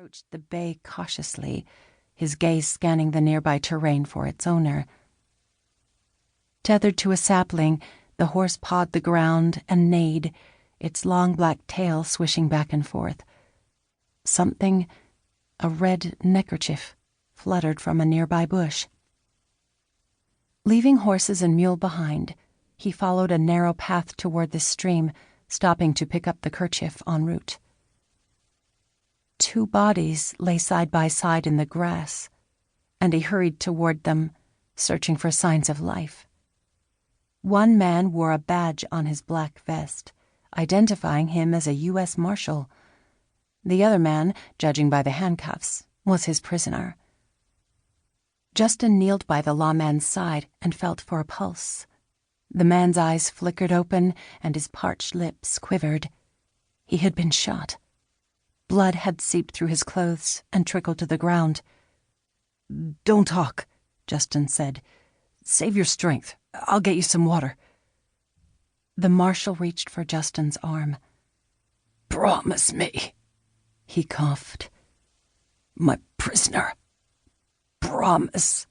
approached the bay cautiously, his gaze scanning the nearby terrain for its owner. Tethered to a sapling, the horse pawed the ground and neighed, its long black tail swishing back and forth. Something, a red neckerchief, fluttered from a nearby bush. Leaving horses and mule behind, he followed a narrow path toward the stream, stopping to pick up the kerchief en route. 2 bodies lay side by side in the grass, and he hurried toward them, searching for signs of life. One man wore a badge on his black vest, identifying him as a US Marshal. The other man, judging by the handcuffs, was his prisoner. Justin kneeled by the lawman's side and felt for a pulse. The man's eyes flickered open and his parched lips quivered. He had been shot. Blood had seeped through his clothes and trickled to the ground. "Don't talk," Justin said. "Save your strength. I'll get you some water." The marshal reached for Justin's arm. "Promise me," he coughed. "My prisoner. Promise."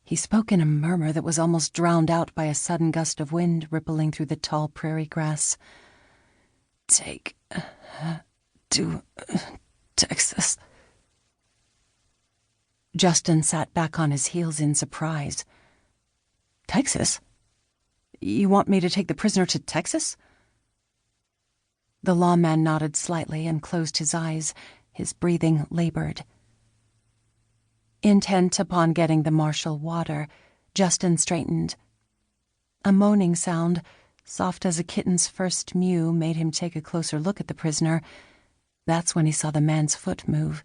He spoke in a murmur that was almost drowned out by a sudden gust of wind rippling through the tall prairie grass. "Take to Texas." Justin sat back on his heels in surprise. "Texas? You want me to take the prisoner to Texas?" The lawman nodded slightly and closed his eyes, his breathing labored. Intent upon getting the marshal water, Justin straightened. A moaning sound, soft as a kitten's first mew, made him take a closer look at the prisoner. That's when he saw the man's foot move.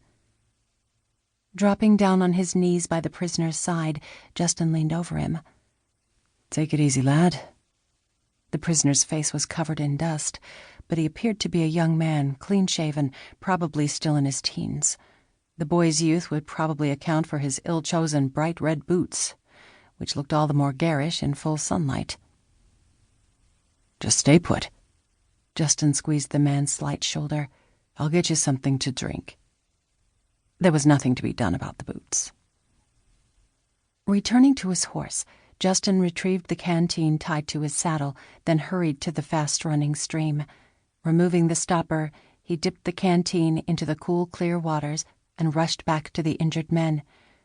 Dropping down on his knees by the prisoner's side, Justin leaned over him. "Take it easy, lad." The prisoner's face was covered in dust, but he appeared to be a young man, clean-shaven, probably still in his teens. The boy's youth would probably account for his ill-chosen bright red boots, which looked all the more garish in full sunlight. "Just stay put." Justin squeezed the man's slight shoulder. "I'll get you something to drink." There was nothing to be done about the boots. Returning to his horse, Justin retrieved the canteen tied to his saddle, then hurried to the fast-running stream. Removing the stopper, he dipped the canteen into the cool, clear waters and rushed back to the injured men,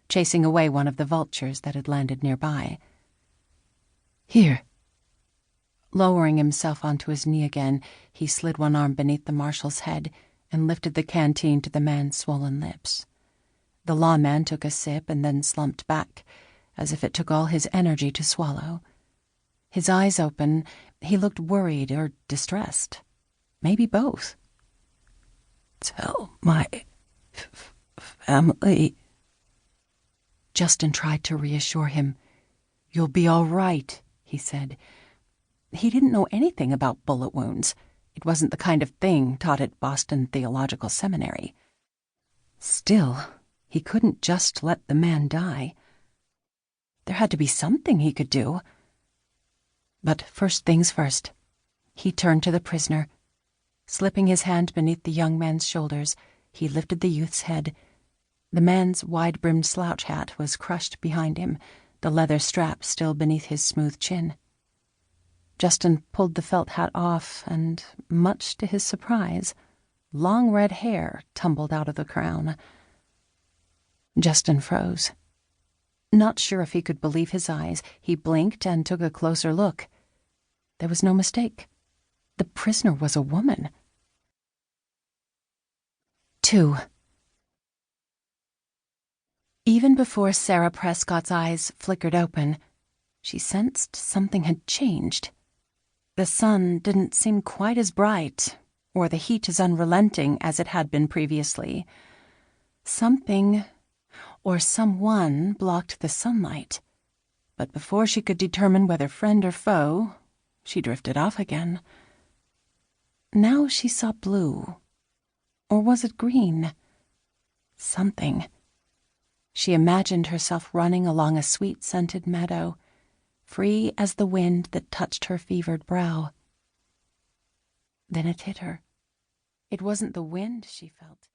chasing away one of the vultures that had landed nearby. "Here." Lowering himself onto his knee again, he slid one arm beneath the marshal's head and lifted the canteen to the man's swollen lips. The lawman took a sip and then slumped back, as if it took all his energy to swallow. His eyes open, he looked worried or distressed. Maybe both. "Tell my family." Justin tried to reassure him. "You'll be all right," he said. He didn't know anything about bullet wounds. It wasn't the kind of thing taught at Boston Theological Seminary. Still, he couldn't just let the man die. There had to be something he could do. But first things first, he turned to the prisoner. Slipping his hand beneath the young man's shoulders, he lifted the youth's head. The man's wide-brimmed slouch hat was crushed behind him, the leather strap still beneath his smooth chin. Justin pulled the felt hat off, and, much to his surprise, long red hair tumbled out of the crown. Justin froze. Not sure if he could believe his eyes, he blinked and took a closer look. There was no mistake. The prisoner was a woman. 2. Even before Sarah Prescott's eyes flickered open, she sensed something had changed. The sun didn't seem quite as bright, or the heat as unrelenting as it had been previously. Something, or someone, blocked the sunlight. But before she could determine whether friend or foe, she drifted off again. Now she saw blue. Or was it green? Something. She imagined herself running along a sweet-scented meadow, free as the wind that touched her fevered brow. Then it hit her. It wasn't the wind she felt.